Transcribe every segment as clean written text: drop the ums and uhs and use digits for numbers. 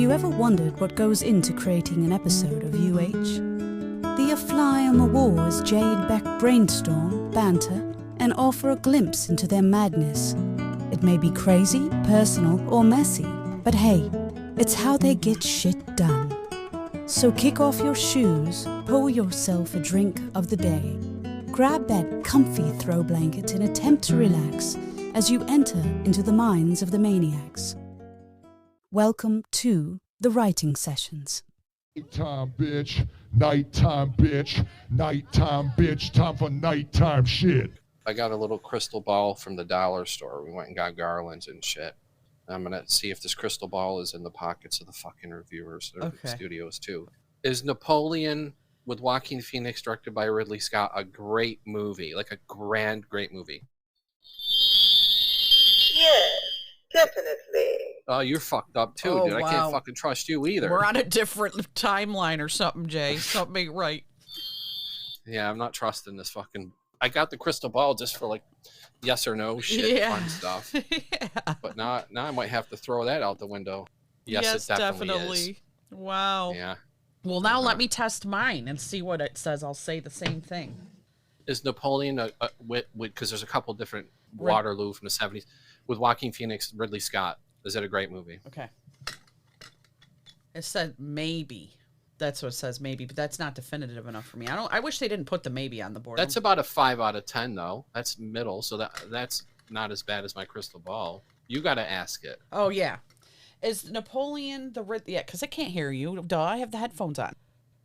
you ever wondered what goes into creating an episode of UH? The A Fly on the Wall is Jade Beck brainstorm, banter, and offer a glimpse into their madness. It may be crazy, personal, or messy, but hey, it's how they get shit done. So kick off your shoes, pour yourself a drink of the day, grab that comfy throw blanket and attempt to relax as you enter into the minds of the maniacs. Welcome to the writing sessions. Nighttime, bitch. Nighttime, bitch. Nighttime, bitch. Time for nighttime shit. I got a little crystal ball from the dollar store. We went and got garlands and shit. I'm going to see if this crystal ball is in the pockets of the fucking reviewers or the studios, too. Is Napoleon with Joaquin Phoenix, directed by Ridley Scott, a great movie? Like a great movie? Yes, definitely. Oh, you're fucked up, too, dude. Wow. I can't fucking trust you either. We're on a different timeline or something, Jay. Something ain't right. Yeah, I'm not trusting this fucking... I got the crystal ball just for, like, yes or no shit, fun stuff. Yeah. But now I might have to throw that out the window. Yes, it definitely is. Wow. Yeah. Well, now let me test mine and see what it says. I'll say the same thing. Is Napoleon, because there's a couple different Waterloo from the 70s, with Joaquin Phoenix, Ridley Scott. Is it a great movie? Okay. It said maybe. That's what it says, maybe, but that's not definitive enough for me. I wish they didn't put the maybe on the board. That's about a 5 out of 10, though. That's middle, so that's not as bad as my crystal ball. You got to ask it. Oh, yeah. Is Napoleon yeah, because I can't hear you. Duh, I have the headphones on.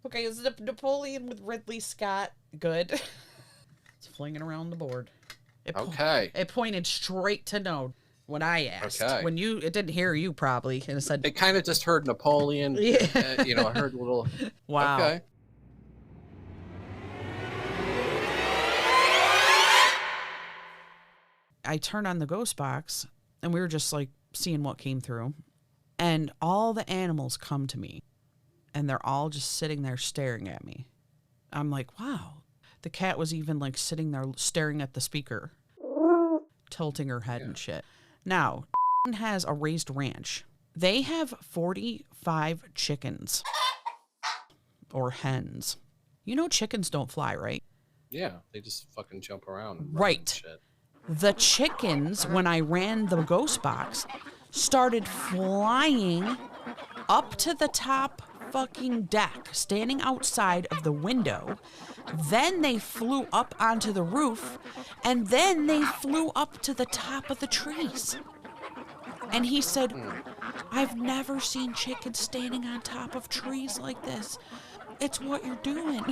Okay, is Napoleon with Ridley Scott good? It's flinging around the board. It pointed straight to no when I asked. Okay. When it didn't hear you probably, and it said... It kind of just heard Napoleon. Yeah. I heard a little... Wow. Okay. I turned on the ghost box, and we were just, like, seeing what came through. And all the animals come to me, and they're all just sitting there staring at me. I'm like, wow. The cat was even, like, sitting there staring at the speaker, tilting her head and shit. Now, has a raised ranch. They have 45 chickens. Or hens. You know chickens don't fly, right? Yeah, they just fucking jump around. Right. Shit. The chickens, when I ran the ghost box, started flying up to the top fucking deck, standing outside of the window. Then they flew up onto the roof, and then they flew up to the top of the trees. And he said, I've never seen chickens standing on top of trees like this. It's what you're doing.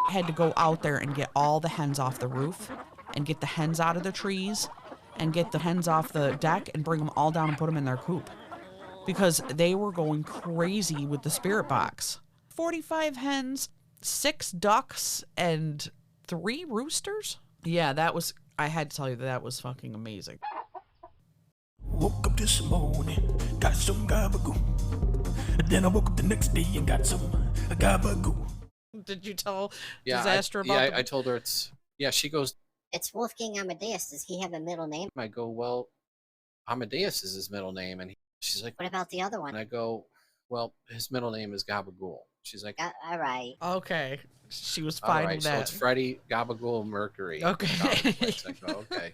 I had to go out there and get all the hens off the roof and get the hens out of the trees and get the hens off the deck and bring them all down and put them in their coop. Because they were going crazy with the spirit box. 45 hens, 6 ducks, and 3 roosters? Yeah, I had to tell you that was fucking amazing. Woke up this morning, got some gabagoo. Then I woke up the next day and got some gabagoo. Did you tell Disaster about I told her she goes... It's Wolfgang Amadeus. Does he have a middle name? I go, well, Amadeus is his middle name. And she's like... What about the other one? And I go, well, his middle name is Gabagool. She's like... all right. Okay. She was fine with that. So it's Freddie Gabagool Mercury. Okay. I go, okay.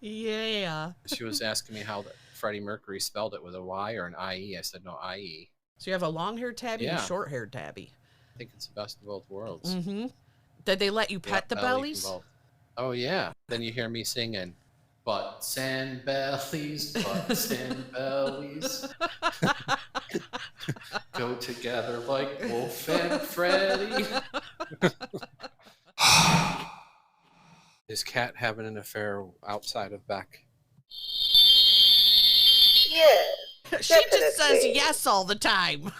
Yeah. She was asking me how Freddie Mercury spelled it with a Y or an I-E. I said, no, I-E. So you have a long-haired tabby and a short-haired tabby. I think it's the best of both worlds. Mm-hmm. Did they let you pet the bellies? Oh, yeah. Then you hear me singing, butts and bellies, butts and bellies. Go together like Wolf and Freddy. Is Cat having an affair outside of Beck? Yes. She just says yes all the time.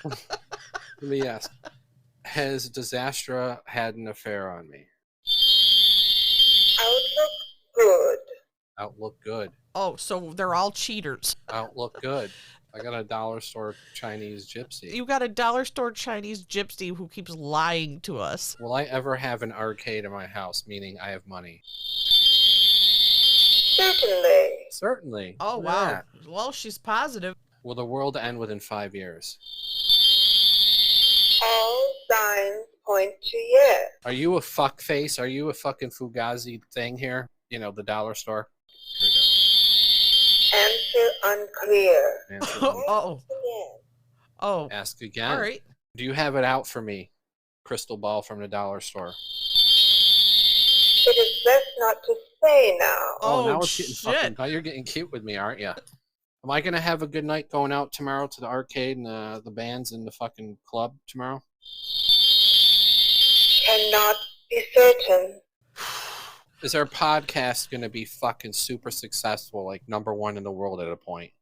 Let me ask. Has Disastra had an affair on me? Outlook good. Outlook good. Oh, so they're all cheaters. Outlook good. I got a dollar store Chinese gypsy. You got a dollar store Chinese gypsy who keeps lying to us. Will I ever have an arcade in my house, meaning I have money? Certainly. Certainly. Oh, Look at wow. that. Well, she's positive. Will the world end within 5 years? All signs point to yes. Are you a fuck face? Are you a fucking Fugazi thing here? You know, the dollar store? Here Answer unclear. we go. Answer Oh. Yes. Oh. Ask again. All right. Do you have it out for me? Crystal ball from the dollar store. It is best not to say now. Oh, now Oh, it's getting shit. fucking. Now you're getting cute with me, aren't you? Am I gonna have a good night going out tomorrow to the arcade and the bands in the fucking club tomorrow? Cannot be certain. Is our podcast gonna be fucking super successful, like #1 in the world at a point?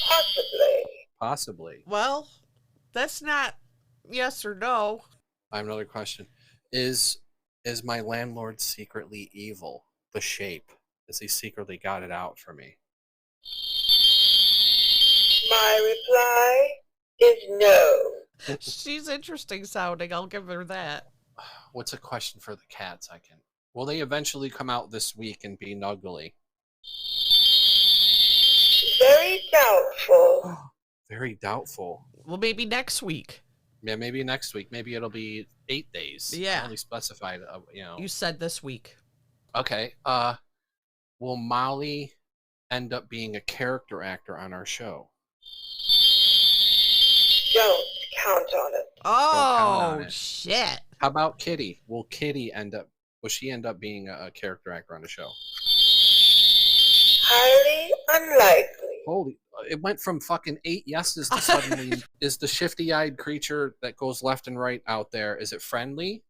Possibly. Possibly. Well, that's not yes or no. I have another question. Is my landlord secretly evil? The shape. Has he secretly got it out for me? My reply is no. She's interesting sounding. I'll give her that. What's a question for the cats? Will they eventually come out this week and be nuggly? Very doubtful. Very doubtful. Well, maybe next week. Yeah, maybe next week. Maybe it'll be 8 days. Yeah. I only specified, you know. You said this week. Okay. Will Molly end up being a character actor on our show? Don't count on it. Oh, on it. shit. How about Kitty? Will she end up being a character actor on the show? Highly unlikely. Holy, it went from fucking 8 yeses to suddenly, is the shifty-eyed creature that goes left and right out there, is it friendly?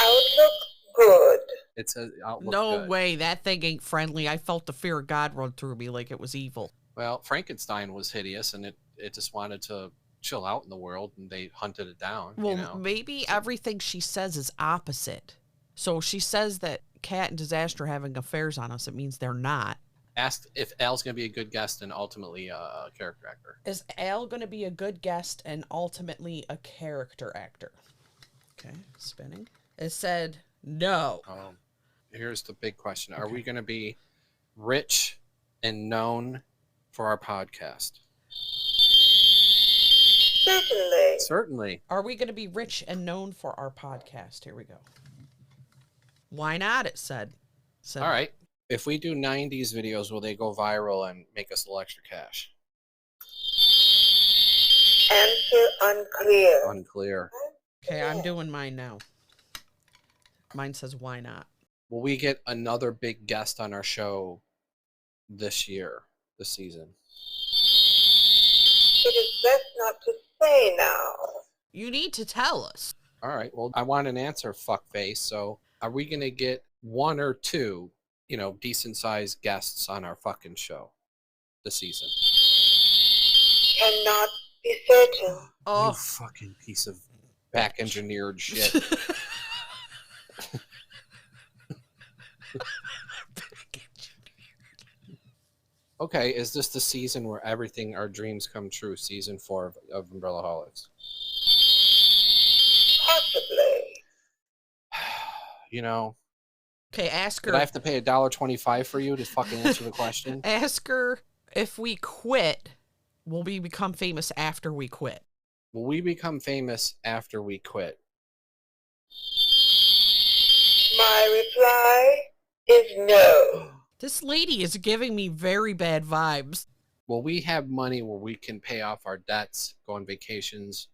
Outlook good. It says outlook No good. way. That thing ain't friendly. I felt the fear of God run through me like it was evil. Well, Frankenstein was hideous, and it just wanted to chill out in the world, and they hunted it down. Well, you know? maybe everything she says is opposite. So if she says that Cat and Disaster are having affairs on us, it means they're not. Asked if Al's going to be a good guest and ultimately a character actor. Is Al going to be a good guest and ultimately a character actor? Okay, spinning. It said no. Here's the big question. Are we going to be rich and known for our podcast? Certainly. Certainly. Are we going to be rich and known for our podcast? Here we go. Why not? It said. All right. If we do 90s videos, will they go viral and make us a little extra cash? Answer unclear. Unclear. Okay, I'm doing mine now. Mine says why not. Will we get another big guest on our show this season? It is best not to say now. You need to tell us. All right. Well, I want an answer, fuckface. So are we going to get 1 or 2, decent-sized guests on our fucking show this season? Cannot be certain. You Oh, fucking piece of back-engineered shit. Okay, is this the season where everything, our dreams come true? Season 4 of Umbrellaholics. Possibly. okay, ask Did I her. have to pay $1.25 for you to fucking answer the question? Ask her if we quit, will we become famous after we quit? Will we become famous after we quit? My reply is no. This lady is giving me very bad vibes. Will we have money where we can pay off our debts, go on vacations,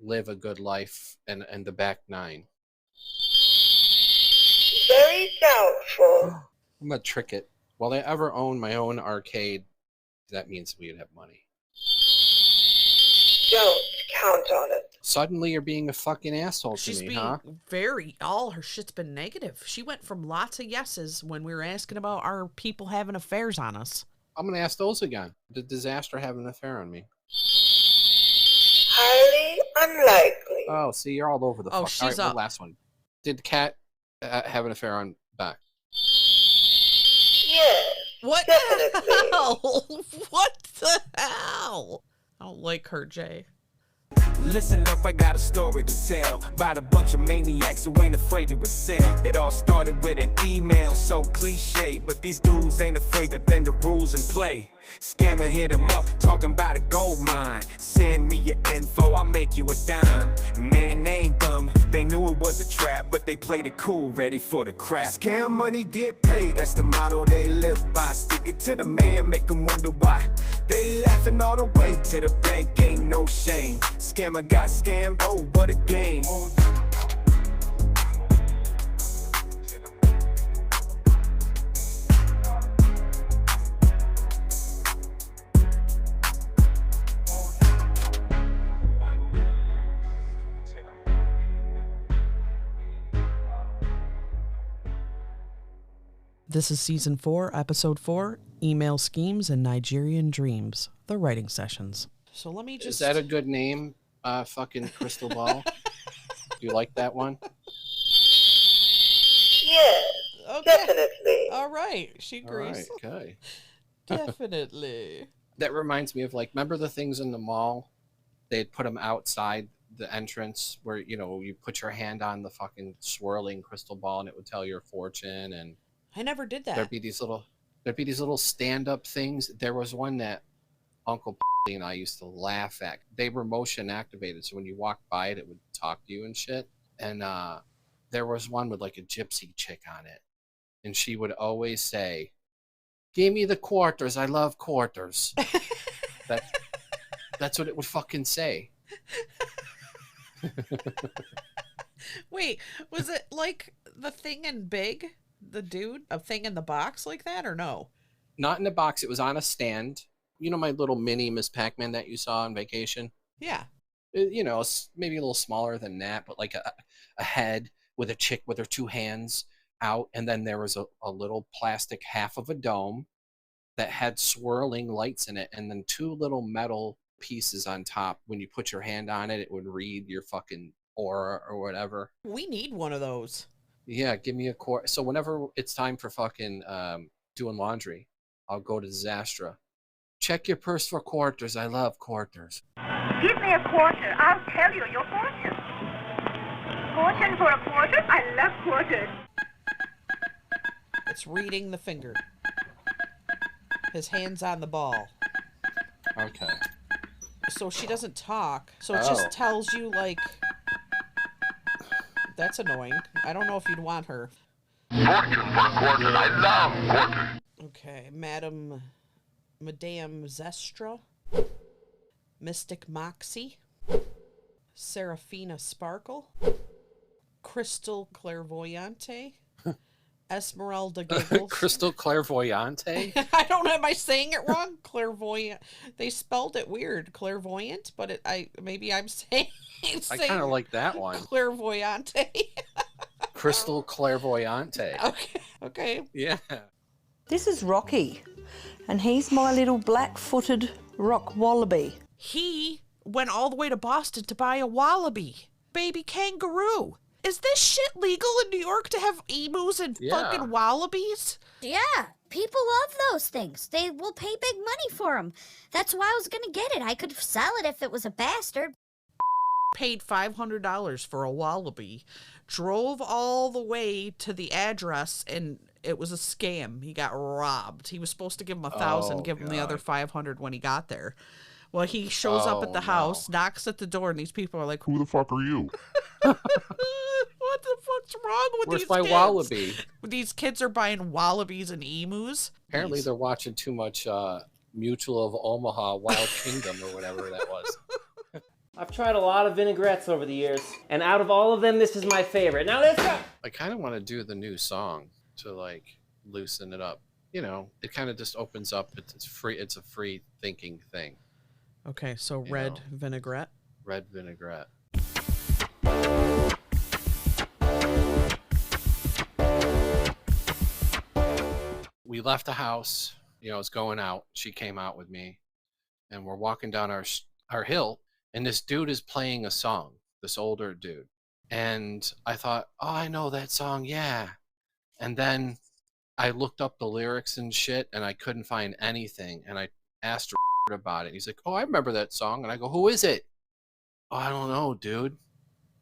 live a good life, and the back nine? Very doubtful. I'm going to trick it. Will I ever own my own arcade? That means we'd have money. Don't count on it. Suddenly you're being a fucking asshole to She's me, being huh? all her shit's been negative. She went from lots of yeses when we were asking about our people having affairs on us. I'm going to ask those again. Did Disaster have an affair on me? Highly unlikely. Oh, see, you're all over the fuck. she's All right, up. the last one. Did Kat have an affair on Beck? Yes. What Definitely. the hell? What the hell? I don't like her, Jay. Listen up, I got a story to tell about a bunch of maniacs who ain't afraid to ascend. It all started with an email, so cliche, but these dudes ain't afraid to bend the rules and play. Scammer hit him up, talking about a gold mine. Send me your info, I'll make you a dime. Man, they ain't dumb, they knew it was a trap, but they played it cool, ready for the crap. Scam money, get paid, that's the motto they live by. Stick it to the man, make them wonder why. They laughing all the way to the bank, ain't no shame. Scammer got scammed, oh, what a game. This is Season 4, Episode 4, Email Schemes and Nigerian Dreams, the writing sessions. So let me just... Is that a good name, fucking Crystal Ball? Do you like that one? Yes, Okay. definitely. All right, she agrees. All right, okay. Definitely. That reminds me of, like, remember the things in the mall? They'd put them outside the entrance where, you know, you put your hand on the fucking swirling crystal ball and it would tell your fortune, and I never did that. there'd be these little stand-up things. There was one that Uncle and I used to laugh at. They were motion activated, so when you walked by it, it would talk to you and shit. And there was one with like a gypsy chick on it, and she would always say, "Give me the quarters. I love quarters." That's what it would fucking say. Wait, was it like the thing in Big? The dude? A thing in the box like that, or no? Not in a box. It was on a stand. You know my little mini Miss Pac-Man that you saw on vacation? Yeah. You know, maybe a little smaller than that, but like a head with a chick with her two hands out. And then there was a little plastic half of a dome that had swirling lights in it. And then two little metal pieces on top. When you put your hand on it, it would read your fucking aura or whatever. We need one of those. Yeah, give me a quarter. So whenever it's time for fucking doing laundry, I'll go to Zastra. Check your purse for quarters. I love quarters. Give me a quarter. I'll tell you your fortune. Fortune for a quarter? I love quarters. It's reading the finger. His hand's on the ball. Okay. So she doesn't talk. So it just tells you, like... That's annoying. I don't know if you'd want her. Fortune for a quarter. I love quarters. Okay, Madame Zestra, Mystic Moxie, Serafina Sparkle, Crystal Clairvoyante, Esmeralda Giggles. Crystal Clairvoyante? I don't know. Am I saying it wrong? Clairvoyant. They spelled it weird. Clairvoyant, but maybe I'm saying. I kind of like that one. Clairvoyante. Crystal Clairvoyante. Okay. Yeah. This is Rocky, and he's my little black-footed rock wallaby. He went all the way to Boston to buy a wallaby, baby kangaroo. Is this shit legal in New York to have emus and fucking wallabies? Yeah, people love those things. They will pay big money for them. That's why I was gonna get it. I could sell it if it was a bastard. Paid $500 for a wallaby, drove all the way to the address, and it was a scam. He got robbed. He was supposed to give him $1,000, give him the other $500 when he got there. Well, he shows up at the house, knocks at the door, and these people are like, Who the fuck are you? what the fuck's wrong with Where's these my kids? wallaby? These kids are buying wallabies and emus. Apparently they're watching too much Mutual of Omaha Wild Kingdom or whatever that was. I've tried a lot of vinaigrettes over the years, and out of all of them, this is my favorite. Now let's go! I kind of want to do the new song to like loosen it up. You know, it kind of just opens up. It's free. It's a free thinking thing. Okay, so red vinaigrette. Red vinaigrette. We left the house. You know, it's going out. She came out with me, and we're walking down our hill, and this dude is playing a song. This older dude, and I thought, oh, I know that song, yeah. And then I looked up the lyrics and shit, and I couldn't find anything. And I asked about it. He's like, oh, I remember that song. And I go, who is it? oh, I don't know, dude.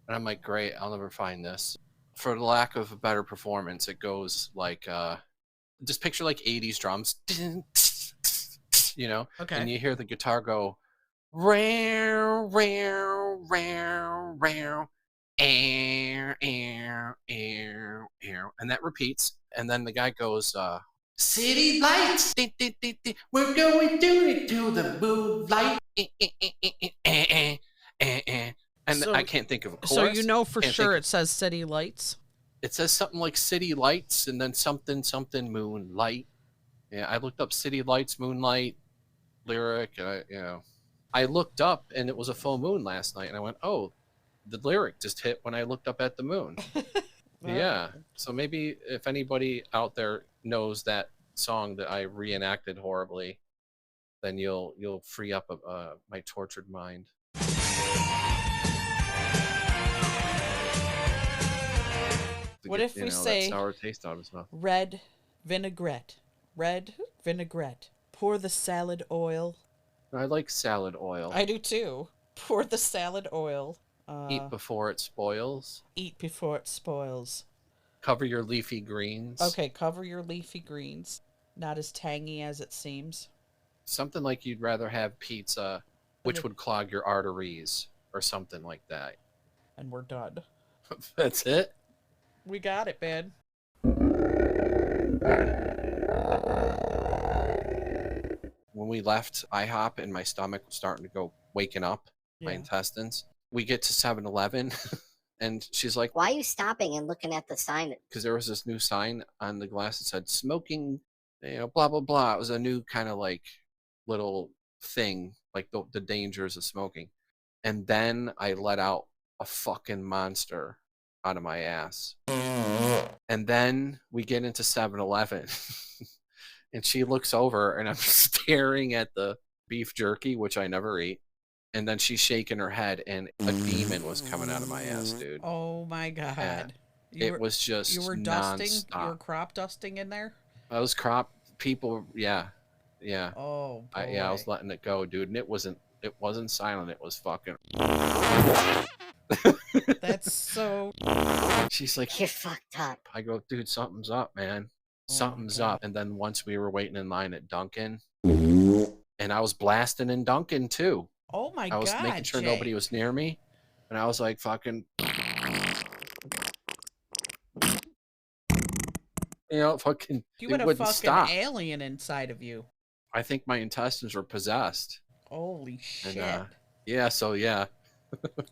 And I'm like, great, I'll never find this. For the lack of a better performance, it goes like, just picture like 80s drums, you know? Okay. And you hear the guitar go, row, row, row, row, air, air, air, air. And that repeats. And then the guy goes, city lights, we're going to the moonlight. And So- I can't think of a chorus. So you know for Can't sure think- it says city lights? It says something like city lights and then something, something moonlight. Yeah, I looked up city lights, moonlight, lyric, and I looked up and it was a full moon last night and I went, oh, the lyric just hit when I looked up at the moon. Yeah. So maybe if anybody out there knows that song that I reenacted horribly, then you'll free up my tortured mind. What if we say that sour taste out of his mouth? red vinaigrette? Red vinaigrette. Pour the salad oil. I like salad oil. I do too. Pour the salad oil. Eat before it spoils. Eat before it spoils. Cover your leafy greens. Okay, cover your leafy greens. Not as tangy as it seems. Something like you'd rather have pizza, which would clog your arteries, or something like that. And we're done. That's it? We got it, man. When we left IHOP and my stomach was starting to go waking up, my Yeah. intestines, we get to 7-Eleven and she's like, Why are you stopping and looking at the sign? because there was this new sign on the glass that said smoking, blah, blah, blah. It was a new kind of like little thing, like the dangers of smoking. And then I let out a fucking monster out of my ass. And then we get into 7-Eleven and she looks over and I'm staring at the beef jerky, which I never eat. And then she's shaking her head and a demon was coming out of my ass, dude. Oh my god. Yeah. It was just You were dusting? nonstop. You were crop dusting in there? I was crop people, yeah. Oh boy. I was letting it go, dude, and it wasn't silent, it was fucking. That's so. She's like, You're fucked up. I go, dude, something's up, man. Something's up. And then once we were waiting in line at Dunkin, and I was blasting in Dunkin too. Oh my god. I was making sure Jay. nobody was near me, and I was like, fucking. Fucking. You it had a wouldn't fucking stop. alien inside of you. I think my intestines were possessed. Holy shit. And, yeah, so yeah.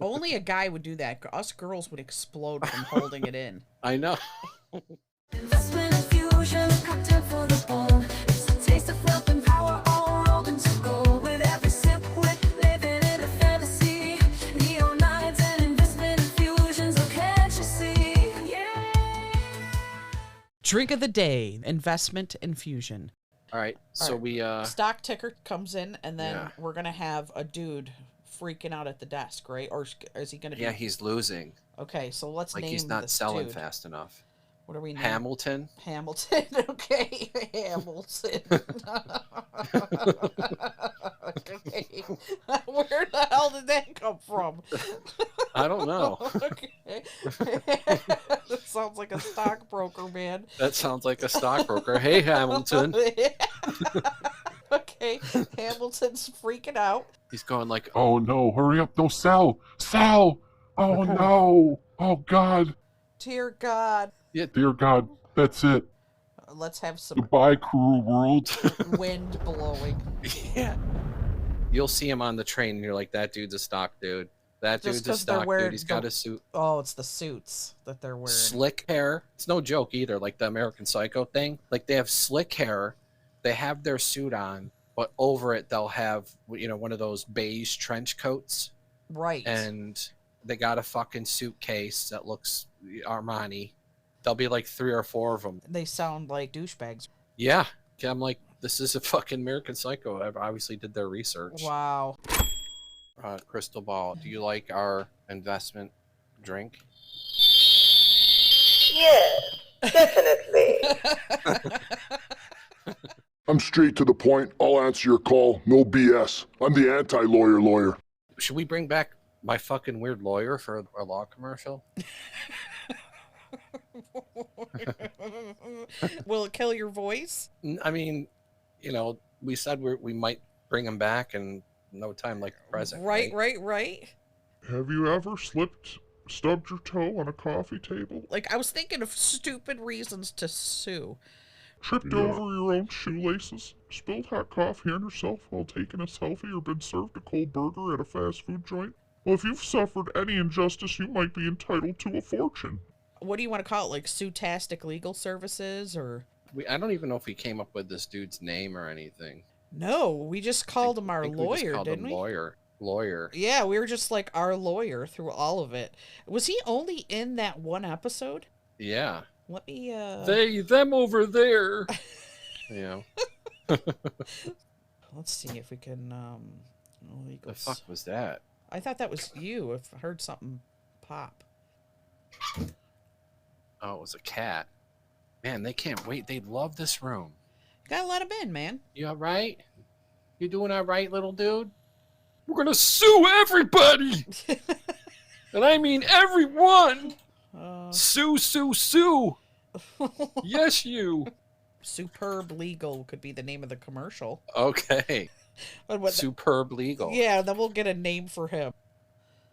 Only a guy would do that. Us girls would explode from holding it in. I know. Investment infusion, cocktail for the bone. It's a taste of wealth and power all rolled into gold. With every sip, we're living in a fantasy. Neon nights and investment infusions, oh, can't you see? Yeah. Drink of the day, investment infusion. All right, so All right. we stock ticker comes in, and then Yeah. we're gonna have a dude freaking out at the desk, right? Or is he gonna be? Yeah, he's losing. Okay, so let's Like name he's not this selling dude. fast enough. What are we naming? Hamilton. Hamilton. Okay, Hamilton. Okay. Where the hell did that come from? I don't know. Okay. That sounds like a stockbroker, man. That sounds like a stockbroker. Hey, Hamilton. Okay, Hamilton's freaking out. He's going like, Oh no, hurry up. No, Sal. Sal. Oh no. Oh God. Dear God. Yeah. Dear God. That's it. Let's have some Goodbye, cruel world. wind blowing. Yeah. You'll see him on the train and you're like, that dude's a stock dude. That Just dude's a 'cause they're stock wearing dude. He's got the- a suit. Oh, it's the suits that they're wearing. Slick hair. It's no joke either, like the American Psycho thing. Like they have slick hair. They have their suit on, but over it they'll have, one of those beige trench coats. Right. And they got a fucking suitcase that looks Armani. There'll be like 3 or 4 of them. They sound like douchebags. Yeah. I'm like, this is a fucking American Psycho. I obviously did their research. Wow. Crystal Ball, do you like our investment drink? Yes, definitely. I'm straight to the point. I'll answer your call. No BS. I'm the anti-lawyer lawyer. Should we bring back My fucking weird lawyer for a law commercial? Will it kill your voice? I mean, you know, we said we might bring him back in no time like the present. Right. Have you ever stubbed your toe on a coffee table? Like, I was thinking of stupid reasons to sue. Tripped over your own shoelaces? Spilled hot coffee on yourself while taking a selfie, or been served a cold burger at a fast food joint? Well, if you've suffered any injustice, you might be entitled to a fortune. What do you want to call it? Like Sue-tastic Legal Services, or? I don't even know if we came up with this dude's name or anything. No, we just called him our lawyer, didn't we? Lawyer. Yeah, we were just like our lawyer through all of it. Was he only in that one episode? Yeah. Let me, them over there. Yeah. Let's see if we can, The fuck was that? I thought that was you. If I heard something pop. Oh, it was a cat. Man, they can't wait. They love this room. You gotta let him in, man. You all right? You doing all right, little dude? We're gonna sue everybody! And I mean everyone! Sue, sue, sue! Yes, you! Superb Legal could be the name of the commercial. Okay. Superb Legal. Yeah, then we'll get a name for him.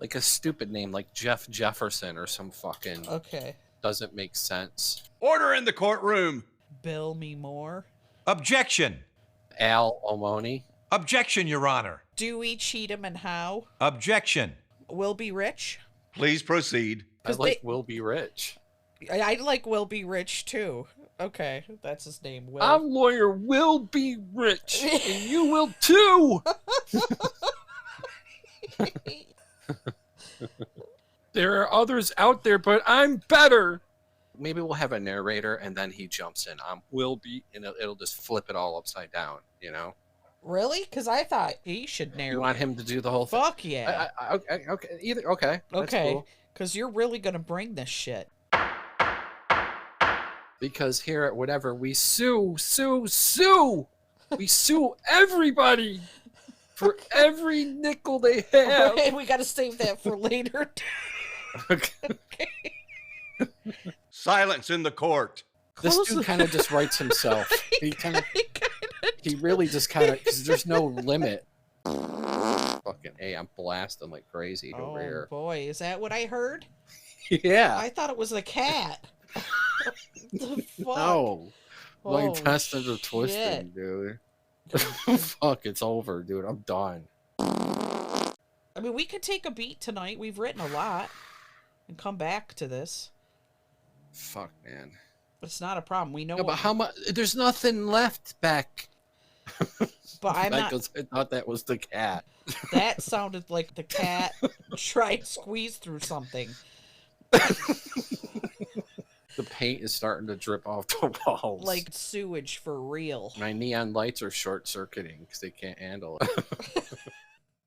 Like a stupid name, like Jeff Jefferson or some fucking... Okay. Doesn't make sense. Order in the courtroom. Bill me more. Objection. Al Omoni. Objection, Your Honor. Dewey, Cheatham, and Howe. Objection. Will be rich. Please proceed. I like Will Be Rich. I like Will Be Rich, too. Okay, that's his name, Will. I'm lawyer Will Be Rich, and you will too! There are others out there, but I'm better! Maybe we'll have a narrator, and then he jumps in. Will Be, and it'll just flip it all upside down, you know? Really? Because I thought he should narrate. You want him to do the whole thing? Fuck yeah. Okay. Okay, because you're really going to bring this shit. Because here at whatever, we sue! We sue everybody for every nickel they have. Okay, we got to save that for later. Okay. Silence in the court. This dude kind of just writes himself. He really just kind of, because there's no limit. Fucking A, I'm blasting like crazy over here. Oh boy, is that what I heard? Yeah. I thought it was the cat. The fuck? No. My Oh, intestines are twisting, shit. dude. Fuck, it's over, dude. I'm done. I mean, we could take a beat tonight. We've written a lot. And come back to this. Fuck, man. It's not a problem. We know. No, but how much? There's nothing left back. But I'm not. I thought that was the cat. That sounded like the cat tried to squeeze through something. The paint is starting to drip off the walls. Like sewage for real. My neon lights are short-circuiting because they can't handle it.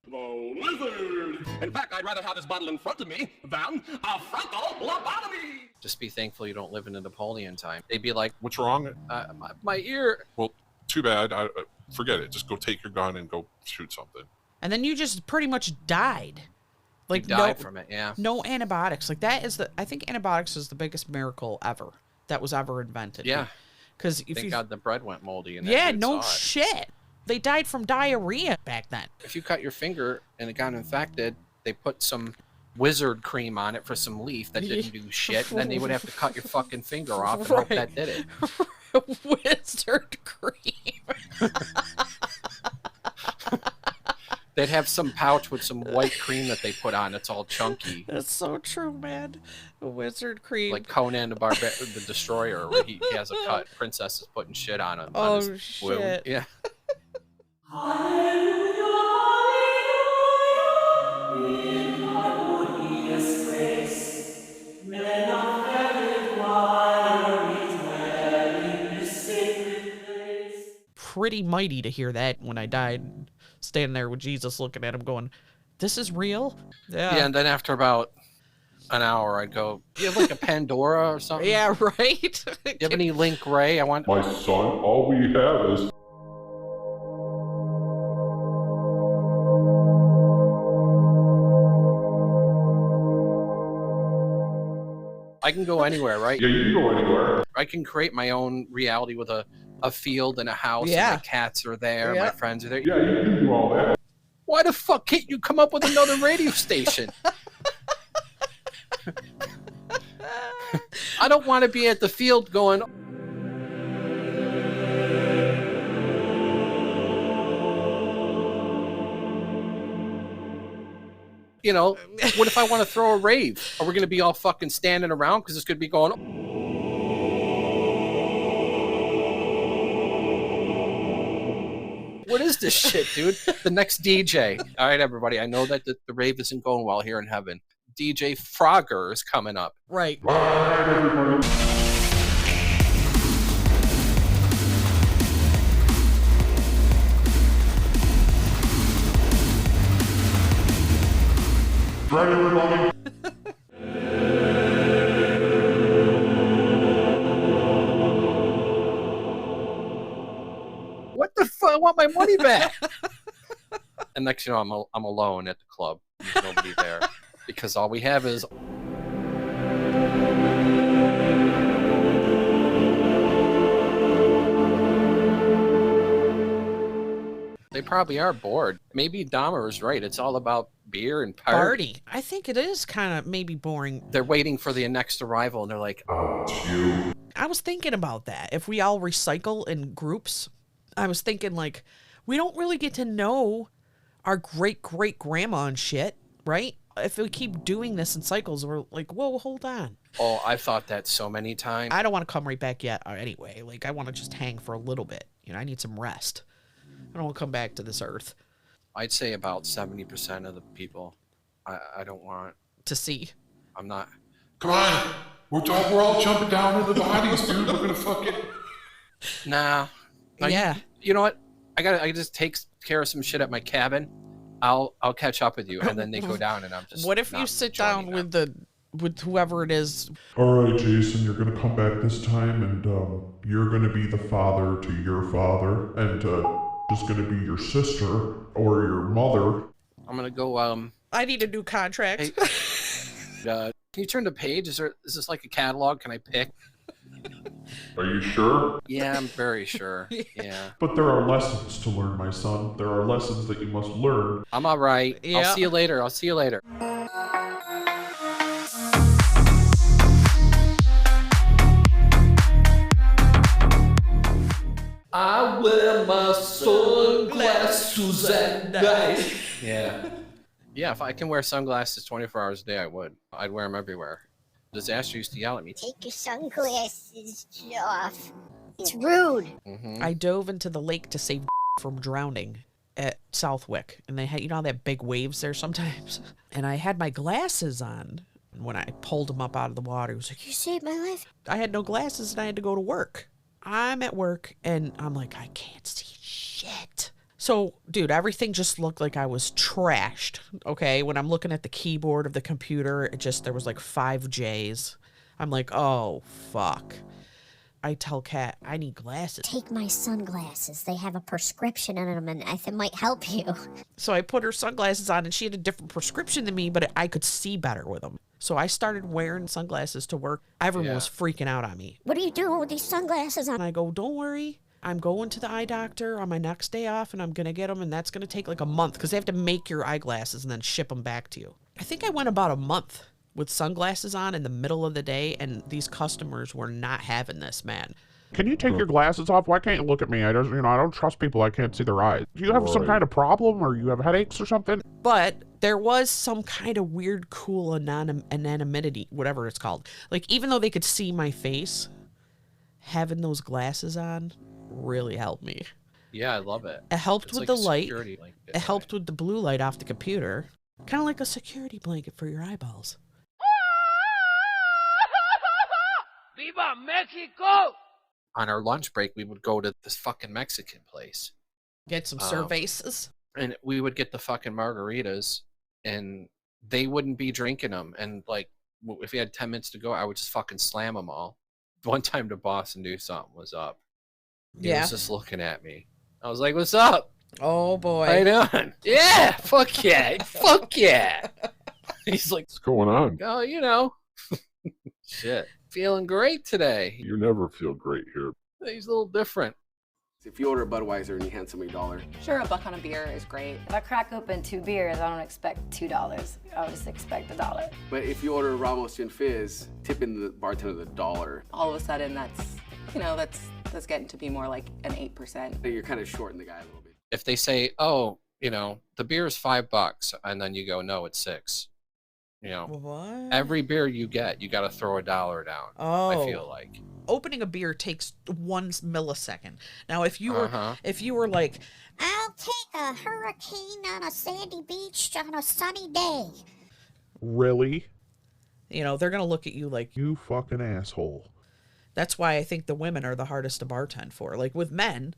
The lizard! In fact, I'd rather have this bottle in front of me than a frontal lobotomy! Just be thankful you don't live in a Napoleon time. They'd be like, "What's wrong?" My ear. Well, too bad. Forget it. Just go take your gun and go shoot something. And then you just pretty much died. Like died from it, yeah. No antibiotics. Like that is I think antibiotics is the biggest miracle ever that was ever invented. Yeah. Because Thank God the bread went moldy. And yeah, no shit. They died from diarrhea back then. If you cut your finger and it got infected, they put some wizard cream on it for some leaf that didn't do shit, and then they would have to cut your fucking finger off and hope that did it. Wizard cream. They'd have some pouch with some white cream that they put on. It's all chunky. That's so true, man. Wizard cream. Like Conan the Destroyer, where he has a cut. Princess is putting shit on him. Oh, on his shit. wound. Yeah. Pretty mighty to hear that when I died, standing there with Jesus looking at him going, this is real? Yeah, and then after about an hour, I'd go, do you have like a Pandora or something? Yeah, right? Do you have any Link Ray? I want... My son, all we have is... I can go anywhere, right? Yeah, you can go anywhere. I can create my own reality with a field and a house. Yeah. And my cats are there. Yeah. My friends are there. Yeah, you can do all that. Why the fuck can't you come up with another radio station? I don't want to be at the field going, you know, what if I want to throw a rave? Are we going to be all fucking standing around because it's going to be going, what is this shit, dude? The next DJ. All right, everybody. I know that the rave isn't going well here in heaven. DJ Frogger is coming up. Right. Bye, everybody. Right, everybody. What the fuck? I want my money back. And next, you know, I'm alone at the club. There's nobody there because all we have is. They probably are bored. Maybe Dahmer is right. It's all about beer and party. I think it is kind of maybe boring. They're waiting for the next arrival, and they're like, "Oh, it's you." I was thinking about that. If we all recycle in groups, I was thinking, like, we don't really get to know our great-great-grandma and shit, right? If we keep doing this in cycles, we're like, whoa, hold on. Oh, I've thought that so many times. I don't want to come right back yet anyway. Like, I want to just hang for a little bit. You know, I need some rest. I don't want to come back to this earth. I'd say about 70% of the people I don't want to see. I'm not. Come on. We're all jumping down into the bodies, dude. We're going to fucking... Nah. Yeah. You know what? I just take care of some shit at my cabin. I'll catch up with you, and then they go down, and I'm just. What if you sit down with whoever it is? All right, Jason, you're going to come back this time, and you're going to be the father to your father, and just going to be your sister or your mother. I'm going to go. I need a new contract. Hey, can you turn the page? Is this like a catalog? Can I pick? Are you sure? Yeah, I'm very sure. Yeah. But there are lessons to learn, my son. There are lessons that you must learn. I'm all right. Yeah. I'll see you later. I wear my sunglasses at night. Yeah. Yeah, if I can wear sunglasses 24 hours a day, I would. I'd wear them everywhere. Disaster used to yell at me. Take your sunglasses off. It's rude. Mm-hmm. I dove into the lake to save from drowning at Southwick. And they had, you know, how they have big waves there sometimes? And I had my glasses on. And when I pulled him up out of the water, he was like, You saved my life. I had no glasses and I had to go to work. I'm at work and I'm like, I can't see shit. So, dude, everything just looked like I was trashed, okay? When I'm looking at the keyboard of the computer, there was like 5 J's. I'm like, oh, fuck. I tell Kat, I need glasses. Take my sunglasses. They have a prescription in them, and it might help you. So I put her sunglasses on, and she had a different prescription than me, but I could see better with them. So I started wearing sunglasses to work. Everyone was freaking out on me. What are you doing with these sunglasses on? And I go, don't worry. I'm going to the eye doctor on my next day off, and I'm going to get them, and that's going to take like a month because they have to make your eyeglasses and then ship them back to you. I think I went about a month with sunglasses on in the middle of the day, and these customers were not having this, man. Can you take your glasses off? Why can't you look at me? I don't trust people. I can't see their eyes. Do you have some kind of problem, or you have headaches or something? But there was some kind of weird, cool anonymity, whatever it's called. Like, even though they could see my face, having those glasses on really helped me. Yeah, I love it. It helped with the light. Blanket, it helped with the blue light off the computer. Kind of like a security blanket for your eyeballs. Viva Mexico! On our lunch break, we would go to this fucking Mexican place. Get some cervezas. And we would get the fucking margaritas, and they wouldn't be drinking them. And, like, if we had 10 minutes to go, I would just fucking slam them all. One time the boss knew something was up. He was just looking at me. I was like, what's up? Oh, boy. How you doing? Yeah, fuck yeah. Fuck yeah. He's like, what's going on? Oh, you know. Shit. Feeling great today. You never feel great here. He's a little different. If you order a Budweiser and you hand somebody $1. Sure, $1 on a beer is great. If I crack open 2 beers, I don't expect $2. I'll just expect $1. But if you order a Ramos Gin Fizz, tipping the bartender $1. All of a sudden, that's getting to be more like an 8%. You're kind of shorting the guy a little bit. If they say, oh, the beer is $5, and then you go, no, it's $6. What? Every beer you get, you got to throw $1 down. Oh. I feel like. Opening a beer takes 1 millisecond. Now, if you were like, I'll take a hurricane on a sandy beach on a sunny day. Really? They're gonna look at you like, you fucking asshole. That's why I think the women are the hardest to bartend for. Like with men,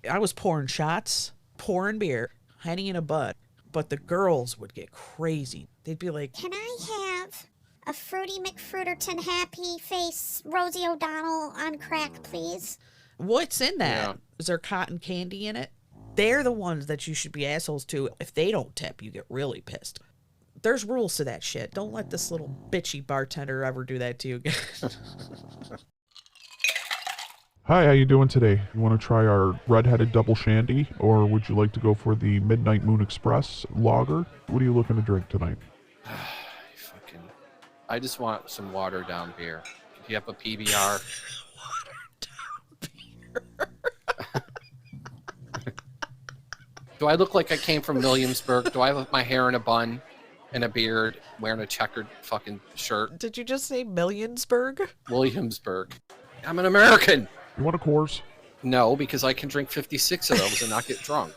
I was pouring shots, pouring beer, Henny in a bud, but the girls would get crazy. They'd be like, can I have a Fruity McFruiterton Happy Face Rosie O'Donnell on crack, please? What's in that? Yeah. Is there cotton candy in it? They're the ones that you should be assholes to. If they don't tip, you get really pissed. There's rules to that shit. Don't let this little bitchy bartender ever do that to you again. Hi, how you doing today? You want to try our red-headed double shandy, or would you like to go for the Midnight Moon Express lager? What are you looking to drink tonight? I just want some watered down beer. Do you have a PBR? Do I look like I came from Williamsburg? Do I have my hair in a bun and a beard, wearing a checkered fucking shirt? Did you just say Millionsburg? Williamsburg. I'm an American. You want a Coors? No, because I can drink 56 of those and not get drunk.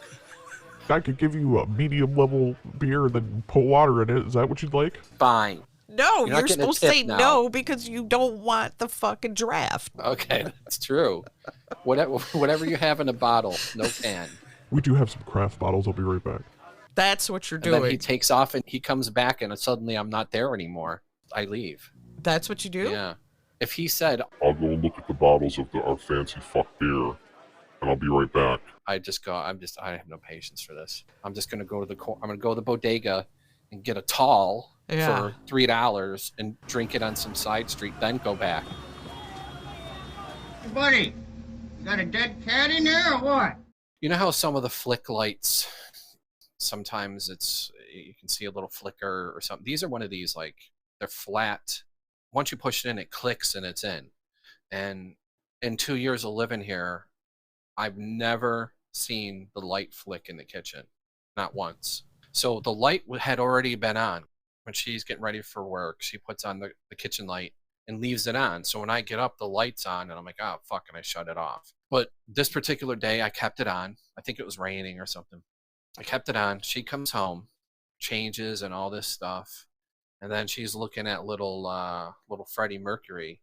I could give you a medium-level beer and then put water in it. Is that what you'd like? Fine. No, you're supposed to say now. no because you don't want the fucking draft. Okay, that's true. Whatever you have in a bottle, no can. We do have some craft bottles. I'll be right back. That's what you're And doing. then he takes off and he comes back and suddenly I'm not there anymore. I leave. That's what you do? Yeah. If he said, I'll go look at the bottles of our fancy fuck beer, and I'll be right back. I have no patience for this. I'm just gonna go to the bodega and get a tall for $3 and drink it on some side street, then go back. Hey, buddy, you got a dead cat in there or what? You know how some of the flick lights, sometimes you can see a little flicker or something. These are one of these, like, they're flat. Once you push it in, it clicks and it's in. And in 2 years of living here, I've never seen the light flick in the kitchen. Not once. So the light had already been on. When she's getting ready for work, she puts on the kitchen light and leaves it on. So when I get up, the light's on and I'm like, oh, fuck, and I shut it off. But this particular day, I kept it on. I think it was raining or something. I kept it on. She comes home, changes and all this stuff. And then she's looking at little Freddie Mercury.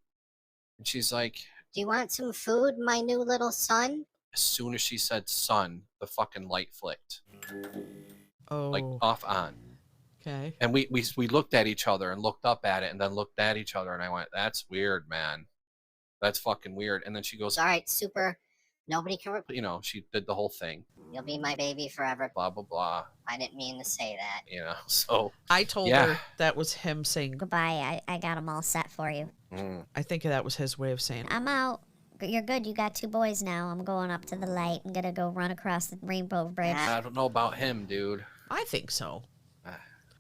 And she's like, do you want some food, my new little son? As soon as she said son, the fucking light flicked. Oh. Like off on. Okay. And we looked at each other and looked up at it and then looked at each other and I went, that's weird, man. That's fucking weird. And then she goes, all right, super. Nobody can... she did the whole thing. You'll be my baby forever. Blah, blah, blah. I didn't mean to say that. So... I told her that was him saying... Goodbye, I got them all set for you. I think that was his way of saying... I'm out. You're good, you got 2 boys now. I'm going up to the light. I'm gonna go run across the Rainbow Bridge. I don't know about him, dude. I think so.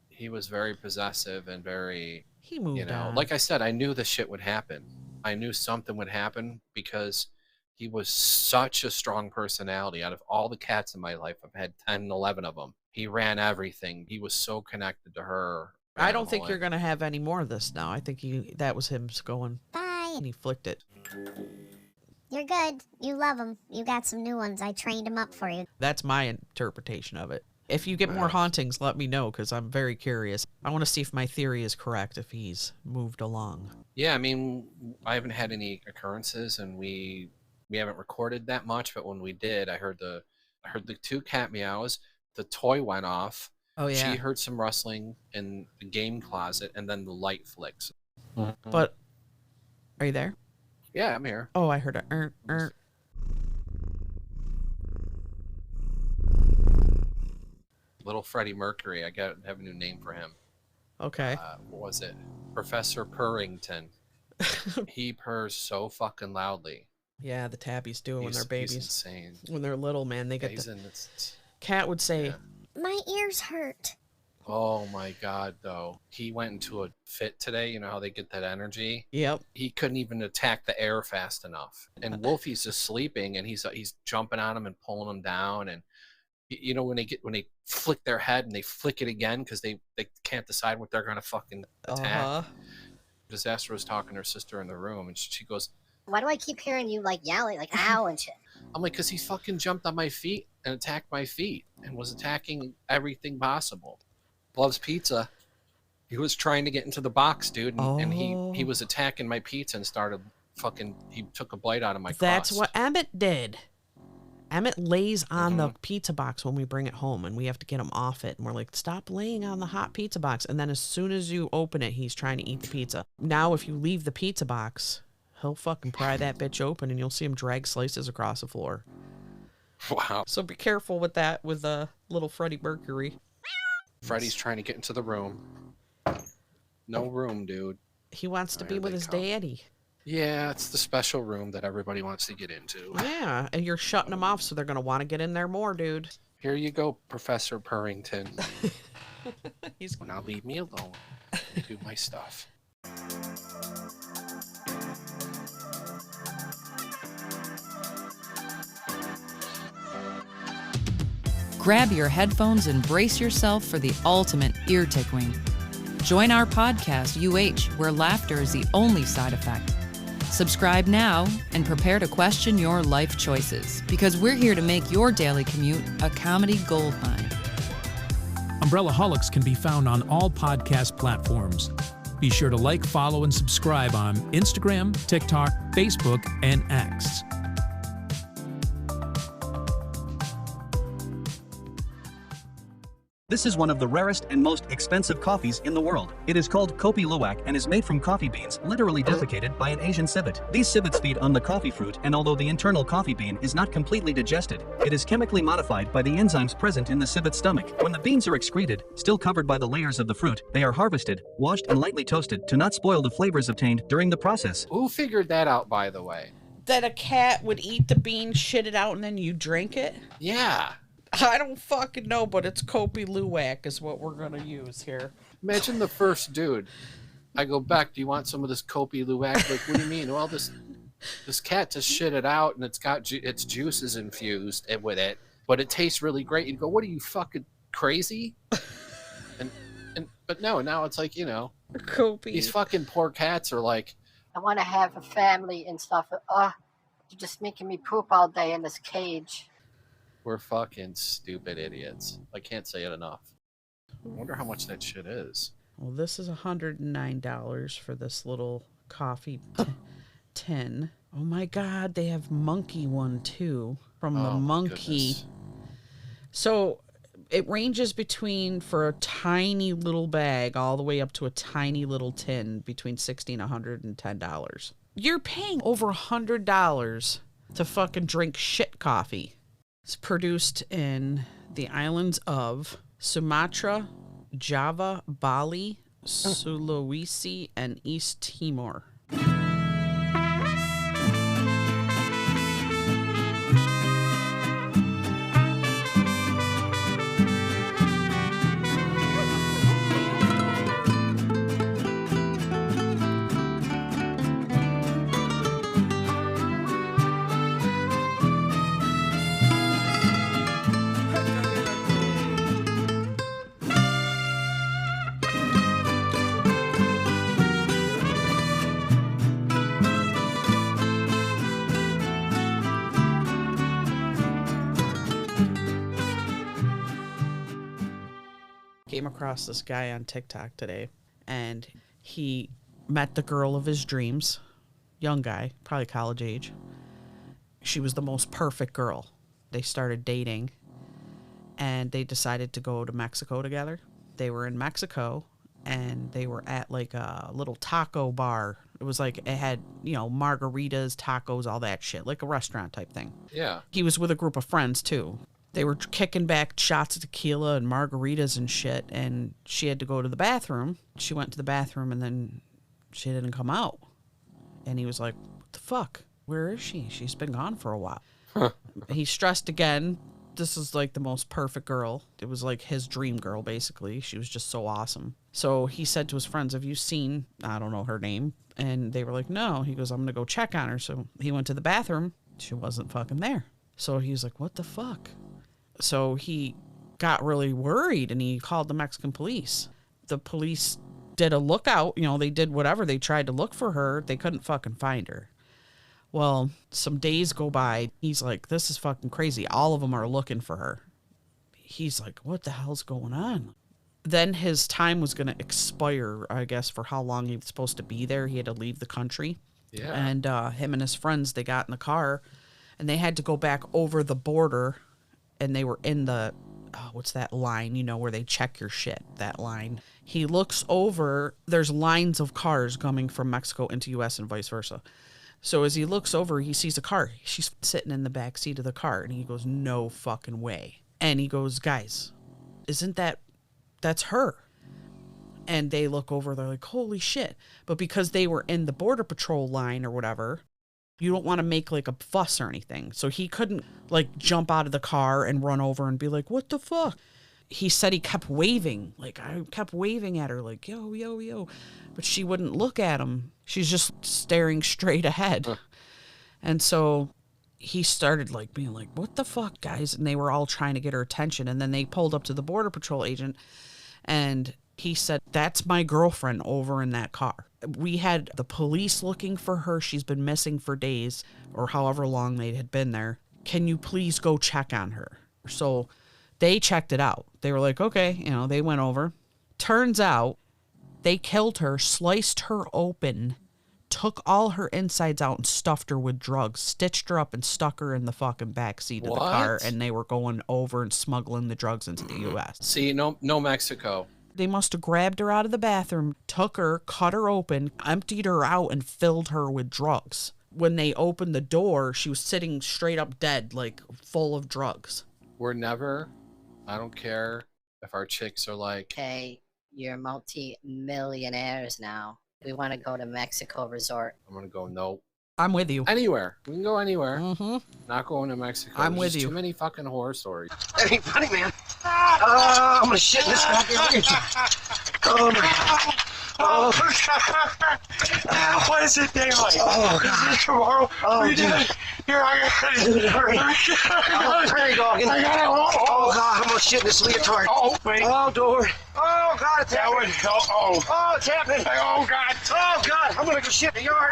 He was very possessive and very... He moved on. Like I said, I knew this shit would happen. I knew something would happen because he was such a strong personality. Out of all the cats in my life, I've had 10, 11 of them. He ran everything. He was so connected to her. I don't think you're going to have any more of this now. I think that was him going, bye. And he flicked it. You're good. You love them. You got some new ones. I trained them up for you. That's my interpretation of it. If you get more hauntings, let me know, because I'm very curious. I want to see if my theory is correct, if he's moved along. Yeah, I mean, I haven't had any occurrences, and we haven't recorded that much, but when we did, I heard the 2 cat meows, the toy went off. Oh, yeah. She heard some rustling in the game closet, and then the light flicks. But, are you there? Yeah, I'm here. Oh, I heard a Little Freddie Mercury. I have a new name for him. Okay. What was it? Professor Purrington. He purrs so fucking loudly. Yeah, the tabbies do when they're He's babies. insane. When they're little, man, they get He's the... in this... Cat would say, My ears hurt. Oh my God, though. He went into a fit today. You know how they get that energy? Yep. He couldn't even attack the air fast enough. And Wolfie's just sleeping, and he's jumping on him and pulling him down. And you know, when they flick their head and they flick it again because they can't decide what they're gonna fucking attack. Disaster was talking to her sister in the room, and she goes, Why do I keep hearing you like yelling, like ow and shit? I'm like, because he fucking jumped on my feet and attacked my feet and was attacking everything possible. Loves pizza. He was trying to get into the box, dude, and he was attacking my pizza and started fucking. He took a bite out of my crust. That's what Emmett did. Emmett lays on the pizza box when we bring it home, and we have to get him off it. And we're like, stop laying on the hot pizza box. And then as soon as you open it, he's trying to eat the pizza. Now, if you leave the pizza box, he'll fucking pry that bitch open, and you'll see him drag slices across the floor. Wow. So be careful with that with little Freddie Mercury. Freddie's trying to get into the room. No room, dude. He wants to be with his daddy. Yeah, it's the special room that everybody wants to get into. Yeah, and you're shutting them off, so they're going to want to get in there more, dude. Here you go, Professor Purrington. Now leave me alone. Do my stuff. Grab your headphones and brace yourself for the ultimate ear-tickling. Join our podcast, UH, where laughter is the only side effect. Subscribe now and prepare to question your life choices, because we're here to make your daily commute a comedy goldmine. Umbrellaholics can be found on all podcast platforms. Be sure to like, follow, and subscribe on Instagram, TikTok, Facebook, and X. This is one of the rarest and most expensive coffees in the world. It is called Kopi Luwak and is made from coffee beans, literally defecated by an Asian civet. These civets feed on the coffee fruit, and although the internal coffee bean is not completely digested, it is chemically modified by the enzymes present in the civet's stomach. When the beans are excreted, still covered by the layers of the fruit, they are harvested, washed, and lightly toasted to not spoil the flavors obtained during the process. Who figured that out, by the way? That a cat would eat the bean, shit it out, and then you drink it? Yeah. I don't fucking know, but it's Kopi Luwak is what we're going to use here. Imagine the first dude. I go, Beck, do you want some of this Kopi Luwak? Like, what do you mean? Well, this cat just shit it out, and it's got its juices infused with it, but it tastes really great. You go, what are you, fucking crazy? But no, now it's like, you know, Kopi. These fucking poor cats are like, I want to have a family and stuff. You're just making me poop all day in this cage. we're fucking stupid idiots. I can't say it enough. I wonder how much that shit is. Well, this is $109 for this little coffee tin. Oh my God, they have monkey one too from the monkey. So it ranges between, for a tiny little bag, all the way up to a tiny little tin, between $60 and $110. You're paying over $100 to fucking drink shit coffee. It's produced in the islands of Sumatra, Java, Bali, Sulawesi, and East Timor. Came across this guy on TikTok today, and he met the girl of his dreams. Young guy, probably college age. She was the most perfect girl. They started dating, and they decided to go to Mexico together. They were in Mexico, and they were at like a little taco bar. It was like, it had, you know, margaritas, tacos, all that shit, like a restaurant type thing. Yeah. He was with a group of friends too. They were kicking back shots of tequila and margaritas and shit, and she had to go to the bathroom. She went to the bathroom, and then she didn't come out. And he was like, what the fuck? Where is she? She's been gone for a while. He stressed again. This is like the most perfect girl. It was like his dream girl, basically. She was just so awesome. So he said to his friends, have you seen, I don't know her name? And they were like, no. He goes, I'm going to go check on her. So he went to the bathroom. She wasn't fucking there. So he was like, what the fuck? So he got really worried and he called the Mexican police. The police did a lookout. You know, they did whatever. They tried to look for her. They couldn't fucking find her. Well, some days go by. He's like, this is fucking crazy. All of them are looking for her. He's like, what the hell's going on? Then his time was going to expire, I guess, for how long he was supposed to be there. He had to leave the country. Yeah. And him and his friends, they got in the car and they had to go back over the border and they were in the, what's that line, you know, where they check your shit, that line. He looks over, there's lines of cars coming from Mexico into U.S. and vice versa. So as he looks over, he sees a car. She's sitting in the back seat of the car, and he goes, no fucking way. And he goes, guys, that's her. And they look over, they're like, holy shit. But because they were in the border patrol line or whatever, you don't want to make like a fuss or anything. So he couldn't like jump out of the car and run over and be like, what the fuck? He said he kept waving. Like, I kept waving at her like, yo, yo, yo. But she wouldn't look at him. She's just staring straight ahead. And so he started like being like, what the fuck, guys? And they were all trying to get her attention. And then they pulled up to the border patrol agent and he said, that's my girlfriend over in that car. We had the police looking for her. She's been missing for days or however long they had been there. Can you please go check on her? So they checked it out. They were like, okay, you know, they went over. Turns out they killed her, sliced her open, took all her insides out and stuffed her with drugs, stitched her up and stuck her in the fucking backseat of the car. And they were going over and smuggling the drugs into the U.S. See, no Mexico. They must have grabbed her out of the bathroom, took her, cut her open, emptied her out, and filled her with drugs. When they opened the door, she was sitting straight up dead, like full of drugs. We're never, I don't care if our chicks are like, Okay, you're multi-millionaires now. We want to go to Mexico resort. I'm going to go, nope. I'm with you. Anywhere. We can go anywhere. Mm-hmm. Not going to Mexico. I'm with you. you. Too many fucking horror stories. That ain't funny, man. I'm gonna shit in this goddamn region. Oh my. Oh. What is it daylight? Oh, God. Is it tomorrow? Oh, dude. Here, hurry. Hurry, dog. I got it. Oh, God. I'm gonna shit in this leotard. Oh, wait. Oh, door. Oh, God. It's happening. Oh, it's happening. Oh, God. Oh, God. I'm gonna go shit in the yard.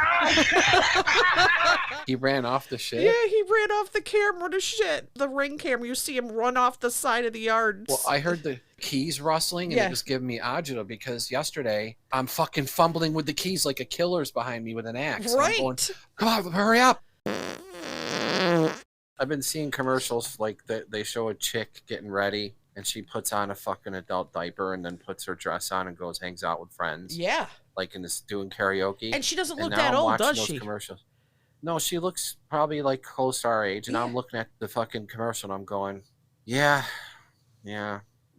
He ran off the shit? Yeah, he ran off the camera to shit. The Ring camera, you see him run off the side of the yard. Well, I heard the keys rustling and it was giving me agita because yesterday I'm fucking fumbling with the keys like a killer's behind me with an axe. Right. I'm going, come on, hurry up. I've been seeing commercials like they show a chick getting ready and she puts on a fucking adult diaper and then puts her dress on and goes hangs out with friends. Yeah. Like in this doing karaoke. And she doesn't look now that I'm old, does those she? Commercials. No, she looks probably like close to our age. And I'm looking at the fucking commercial and I'm going, yeah.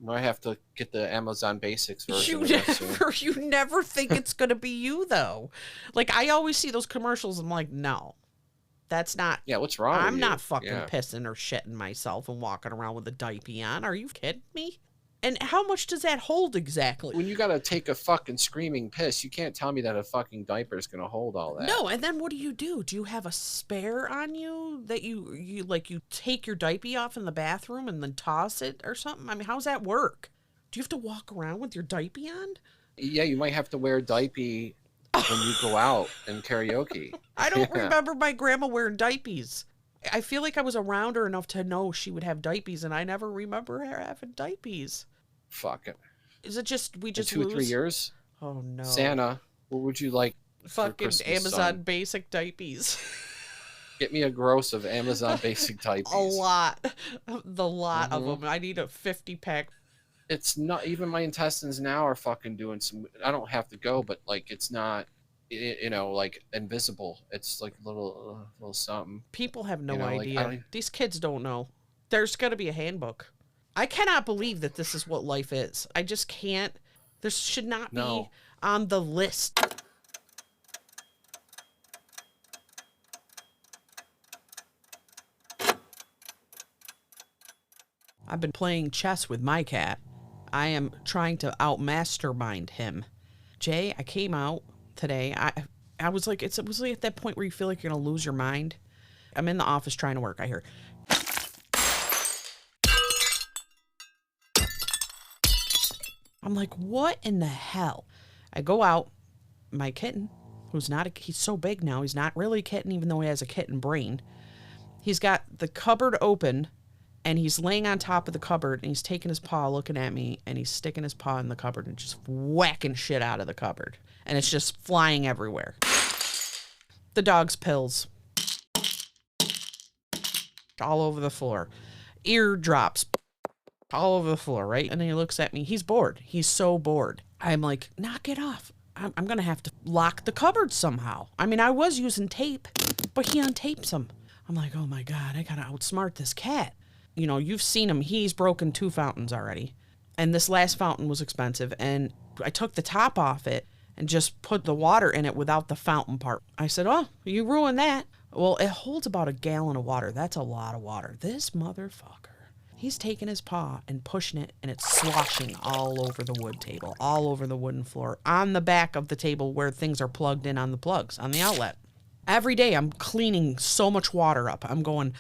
I have to get the Amazon Basics version. You never think it's going to be you, though. Like, I always see those commercials and I'm like, no, that's not. Yeah, what's wrong I'm with not you? fucking pissing or shitting myself and walking around with a diaper on. Are you kidding me? And how much does that hold exactly? When you got to take a fucking screaming piss, you can't tell me that a fucking diaper is going to hold all that. No, and then what do? Do you have a spare on you that you take your diaper off in the bathroom and then toss it or something? I mean, how's that work? Do you have to walk around with your diaper on? Yeah, you might have to wear a diaper when you go out in karaoke. I don't remember my grandma wearing diapers. I feel like I was around her enough to know she would have diapers, and I never remember her having diapers. Fuck it. Is it just we just in 2 or 3 lose? years? Oh no. Santa, what would you like? Fucking Amazon son? Basic diapers. Get me a gross of Amazon Basic diapers. A lot. The lot of them. I need a 50-pack. It's not even my intestines now are fucking doing some. I don't have to go, but like it's not, like invisible. It's like a little something. People have no idea. Like, these kids don't know. There's got to be a handbook. I cannot believe that this is what life is. I just can't. This should not be on the list. I've been playing chess with my cat. I am trying to out-mastermind him. Jay, I came out today. I was like, it was like at that point where you feel like you're going to lose your mind. I'm in the office trying to work. I hear... I'm like, what in the hell? I go out. My kitten, who's not he's so big now. He's not really a kitten, even though he has a kitten brain. He's got the cupboard open, and he's laying on top of the cupboard, and he's taking his paw, looking at me, and he's sticking his paw in the cupboard and just whacking shit out of the cupboard. And it's just flying everywhere. The dog's pills. All over the floor. Ear drops. All over the floor, right? And then he looks at me. He's bored. He's so bored. I'm like, knock it off. I'm going to have to lock the cupboard somehow. I mean, I was using tape, but he untapes them. I'm like, oh my God, I got to outsmart this cat. You know, you've seen him. He's broken 2 fountains already. And this last fountain was expensive. And I took the top off it and just put the water in it without the fountain part. I said, oh, you ruined that. Well, it holds about a gallon of water. That's a lot of water. This motherfucker. He's taking his paw and pushing it, and it's sloshing all over the wood table, all over the wooden floor, on the back of the table where things are plugged in on the plugs, on the outlet. Every day I'm cleaning so much water up. I'm going,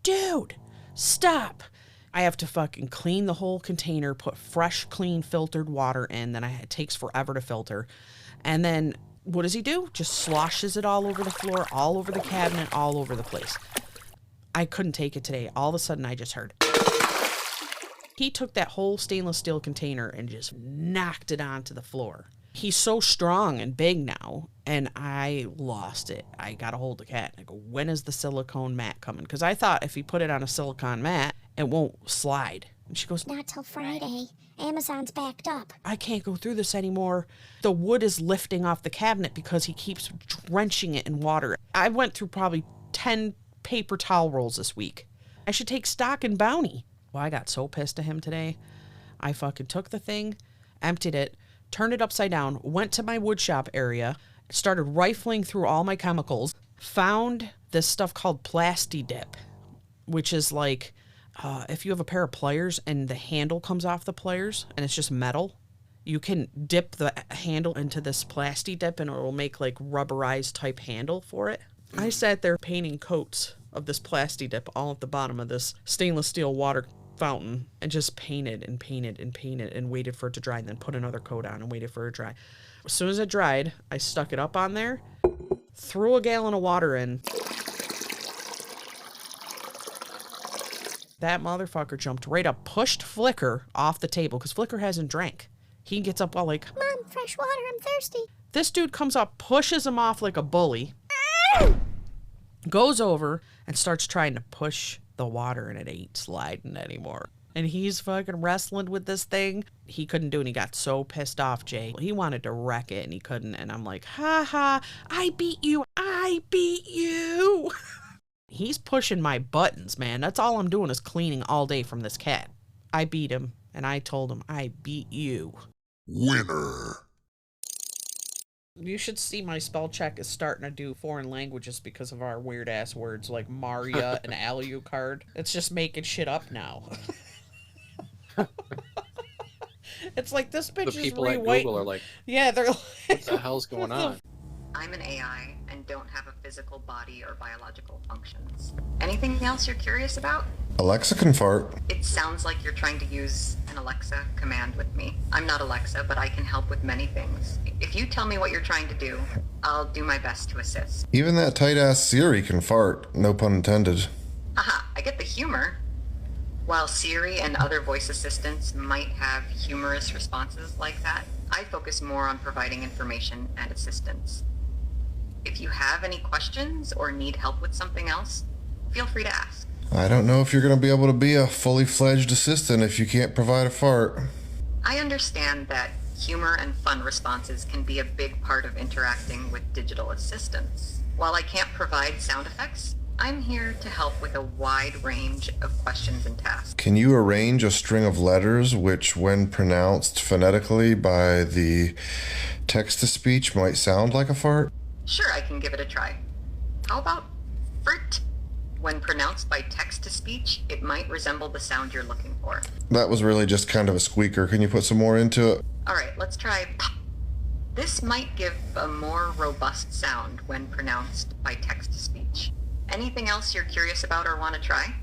dude, stop. I have to fucking clean the whole container, put fresh, clean, filtered water in. Then it takes forever to filter. And then what does he do? Just sloshes it all over the floor, all over the cabinet, all over the place. I couldn't take it today. All of a sudden I just heard... He took that whole stainless steel container and just knocked it onto the floor. He's so strong and big now, and I lost it. I got a hold of the cat. I go, when is the silicone mat coming? Because I thought if he put it on a silicone mat, it won't slide. And she goes, not till Friday. Amazon's backed up. I can't go through this anymore. The wood is lifting off the cabinet because he keeps drenching it in water. I went through probably 10 paper towel rolls this week. I should take stock in Bounty. Well, I got so pissed at him today. I fucking took the thing, emptied it, turned it upside down, went to my wood shop area, started rifling through all my chemicals, found this stuff called Plasti Dip, which is like if you have a pair of pliers and the handle comes off the pliers and it's just metal, you can dip the handle into this Plasti Dip and it will make like rubberized type handle for it. I sat there painting coats of this Plasti Dip all at the bottom of this stainless steel water fountain and just painted and painted and painted and waited for it to dry and then put another coat on and waited for it to dry. As soon as it dried, I stuck it up on there, threw a gallon of water in. That motherfucker jumped right up, pushed Flicker off the table because Flicker hasn't drank. He gets up all like, Mom, fresh water, I'm thirsty. This dude comes up, pushes him off like a bully, goes over and starts trying to push the water and it ain't sliding anymore. And he's fucking wrestling with this thing. He couldn't do it and he got so pissed off, Jay. He wanted to wreck it and he couldn't. And I'm like, ha ha, I beat you. I beat you. He's pushing my buttons, man. That's all I'm doing is cleaning all day from this cat. I beat him and I told him, I beat you. Winner. You should see my spell check is starting to do foreign languages because of our weird ass words like Maria and Alucard. It's just making shit up now. It's like this bitch is The people at rewriting. Google are like, yeah, they're like, what the hell's going on? I'm an AI and don't have a physical body or biological functions. Anything else you're curious about? Alexa can fart. It sounds like you're trying to use an Alexa command with me. I'm not Alexa, but I can help with many things. If you tell me what you're trying to do, I'll do my best to assist. Even that tight-ass Siri can fart, no pun intended. Haha, I get the humor. While Siri and other voice assistants might have humorous responses like that, I focus more on providing information and assistance. If you have any questions or need help with something else, feel free to ask. I don't know if you're going to be able to be a fully fledged assistant if you can't provide a fart. I understand that humor and fun responses can be a big part of interacting with digital assistants. While I can't provide sound effects, I'm here to help with a wide range of questions and tasks. Can you arrange a string of letters which, when pronounced phonetically by the text-to-speech, might sound like a fart? Sure, I can give it a try. How about FRT? When pronounced by text-to-speech, it might resemble the sound you're looking for. That was really just kind of a squeaker. Can you put some more into it? All right, let's try pop. This might give a more robust sound when pronounced by text-to-speech. Anything else you're curious about or want to try?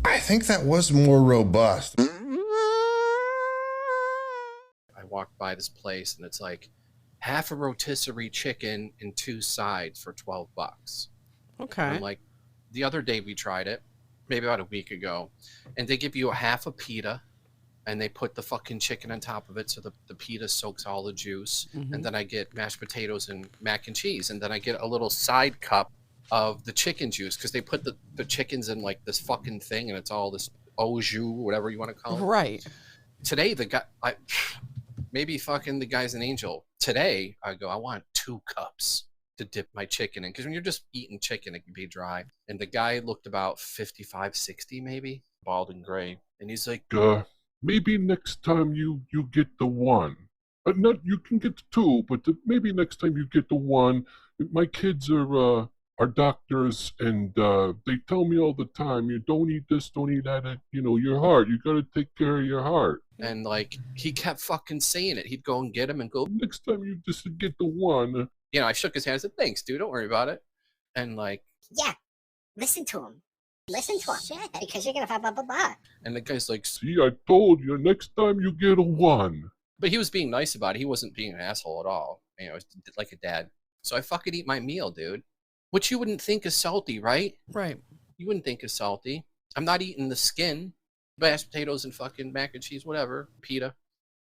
I think that was more robust. I walked by this place and it's like half a rotisserie chicken and 2 sides for $12. Okay. I'm like, the other day we tried it, maybe about a week ago, and they give you a half a pita, and they put the fucking chicken on top of it so the pita soaks all the juice, and then I get mashed potatoes and mac and cheese, and then I get a little side cup of the chicken juice, because they put the chickens in like this fucking thing, and it's all this au jus, whatever you want to call it. Right. Today, the guy, maybe fucking the guy's an angel. Today, I go, I want 2 cups to dip my chicken in, because when you're just eating chicken, it can be dry. And the guy looked about 55, 60 maybe, bald and gray, and he's like, maybe next time you get the 1. Not you can get the 2, but maybe next time you get the 1. My kids are doctors, and they tell me all the time, you don't eat this, don't eat that. Your heart. You got to take care of your heart. And like he kept fucking saying it. He'd go and get him and go, next time you just get the 1. I shook his hand and said, thanks, dude, don't worry about it. And like, Yeah, listen to him. Listen to him. Shit. Because you're gonna blah blah blah. And the guy's like, see, I told you, next time you get a 1. But he was being nice about it. He wasn't being an asshole at all. It was like a dad. So I fucking eat my meal, dude. Which you wouldn't think is salty, right? Right. You wouldn't think is salty. I'm not eating the skin. Mashed potatoes and fucking mac and cheese, whatever. Pita.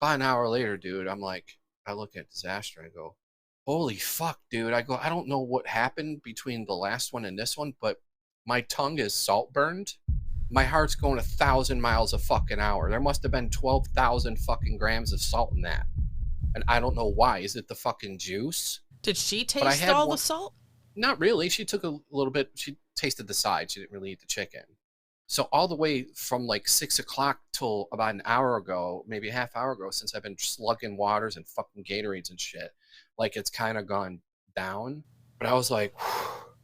About an hour later, dude, I'm like, I look at Disaster, I go, holy fuck, dude. I go, I don't know what happened between the last one and this one, but my tongue is salt burned. My heart's going 1,000 miles a fucking hour. There must have been 12,000 fucking grams of salt in that. And I don't know why. Is it the fucking juice? Did she taste all the salt? Not really. She took a little bit. She tasted the side. She didn't really eat the chicken. So all the way from like 6 o'clock till about an hour ago, maybe a half hour ago, since I've been slugging waters and fucking Gatorades and shit, like it's kind of gone down. But I was like,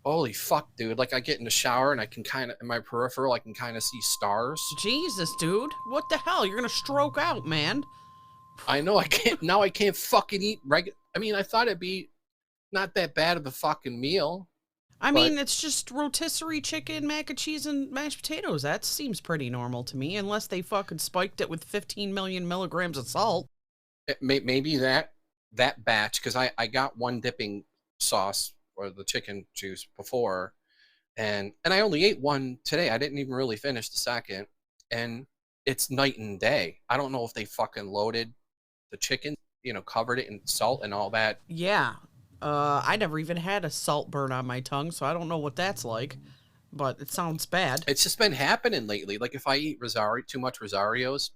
holy fuck, dude. Like I get in the shower and I can kind of, in my peripheral, I can kind of see stars. Jesus, dude. What the hell? You're going to stroke out, man. I know. I can't fucking eat regular. I mean, I thought it'd be not that bad of a fucking meal. I mean, it's just rotisserie chicken, mac and cheese, and mashed potatoes. That seems pretty normal to me, unless they fucking spiked it with 15 million milligrams of salt. Maybe that batch, because I got one dipping sauce or the chicken juice before, and I only ate one today. I didn't even really finish the second, and it's night and day. I don't know if they fucking loaded the chicken, covered it in salt and all that. Yeah. I never even had a salt burn on my tongue, so I don't know what that's like, but it sounds bad. It's just been happening lately. Like if I eat too much Rosarios,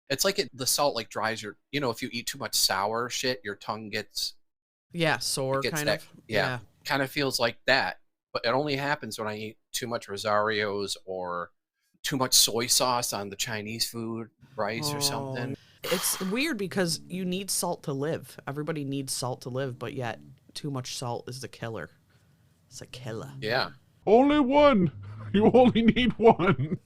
it's like the salt like dries your, if you eat too much sour shit, your tongue gets... Yeah, sore kind of. Yeah, kind of feels like that. But it only happens when I eat too much Rosarios or too much soy sauce on the Chinese food, rice or something. It's weird because you need salt to live. Everybody needs salt to live, but yet too much salt is the killer. It's a killer. Yeah. Only 1. You only need 1.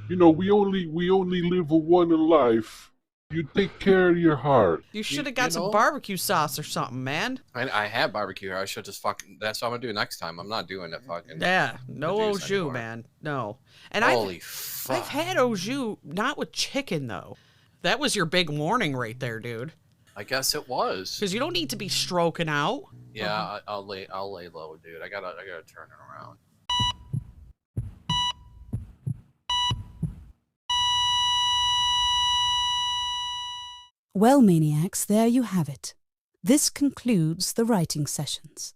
We only live a 1 in life. You take care of your heart. You should have got some barbecue sauce or something, man. I have barbecue. I should just fucking... That's what I'm going to do next time. I'm not doing it fucking... Yeah. No au jus, man. No. And holy fuck. I've had au jus, not with chicken, though. That was your big warning right there, dude. I guess it was. Because you don't need to be stroking out. Yeah, I'll lay low, dude. I gotta turn it around. Well, maniacs, there you have it. This concludes the writing sessions.